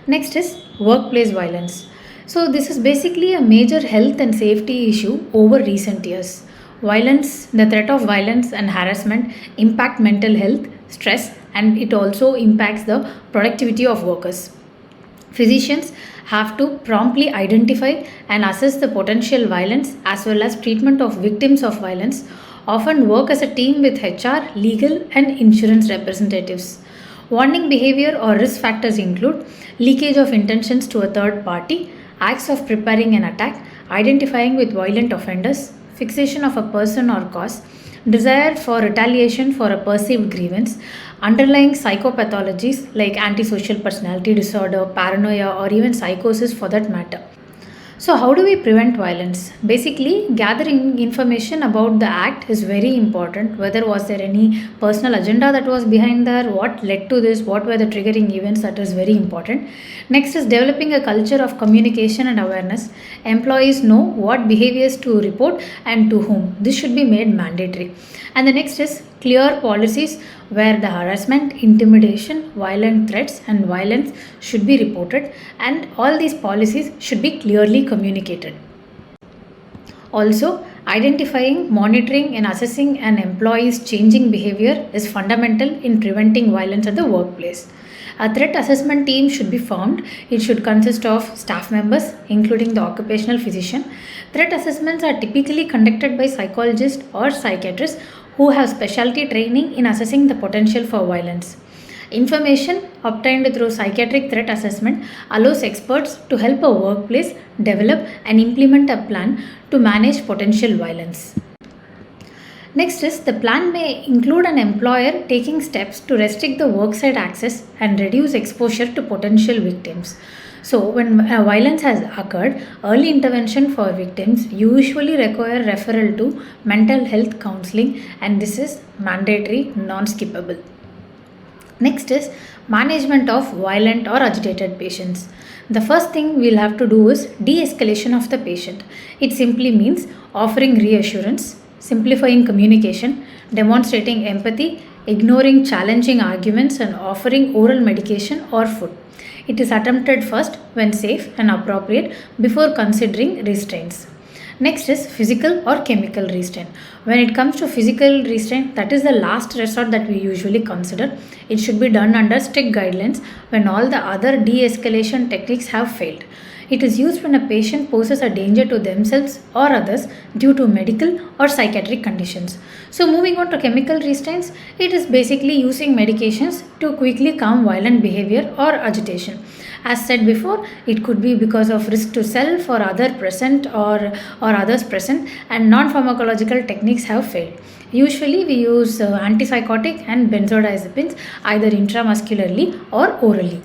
Next is workplace violence. So, this is basically a major health and safety issue over recent years. The threat of violence and harassment impact mental health, stress, and it also impacts the productivity of workers. Physicians have to promptly identify and assess the potential violence as well as treatment of victims of violence, often work as a team with HR, legal, and insurance representatives. Warning behavior or risk factors include leakage of intentions to a third party, acts of preparing an attack, identifying with violent offenders, fixation of a person or cause, desire for retaliation for a perceived grievance, underlying psychopathologies like antisocial personality disorder, paranoia, or even psychosis for that matter. So, how do we prevent violence? Basically, gathering information about the act is very important. Whether was there any personal agenda that was behind there, what led to this, what were the triggering events, that is very important. Next is developing a culture of communication and awareness. Employees know what behaviors to report and to whom. This should be made mandatory. And the next is clear policies where the harassment, intimidation, violent threats, and violence should be reported, and all these policies should be clearly communicated. Also, identifying, monitoring, and assessing an employee's changing behavior is fundamental in preventing violence at the workplace. A threat assessment team should be formed. It should consist of staff members, including the occupational physician. Threat assessments are typically conducted by psychologists or psychiatrists who have specialty training in assessing the potential for violence. Information obtained through psychiatric threat assessment allows experts to help a workplace develop and implement a plan to manage potential violence. Next is the plan may include an employer taking steps to restrict the worksite access and reduce exposure to potential victims. So, when violence has occurred, early intervention for victims usually require referral to mental health counseling, and this is mandatory, non-skippable. Next is management of violent or agitated patients. The first thing we'll have to do is de-escalation of the patient. It simply means offering reassurance, simplifying communication, demonstrating empathy, ignoring challenging arguments, and offering oral medication or food. It is attempted first when safe and appropriate before considering restraints. Next is physical or chemical restraint. When it comes to physical restraint, that is the last resort that we usually consider. It should be done under strict guidelines when all the other de-escalation techniques have failed. It is used when a patient poses a danger to themselves or others due to medical or psychiatric conditions. So, moving on to chemical restraints, it is basically using medications to quickly calm violent behavior or agitation. As said before, it could be because of risk to self or other present or others present, and non-pharmacological techniques have failed. Usually, we use antipsychotic and benzodiazepines either intramuscularly or orally.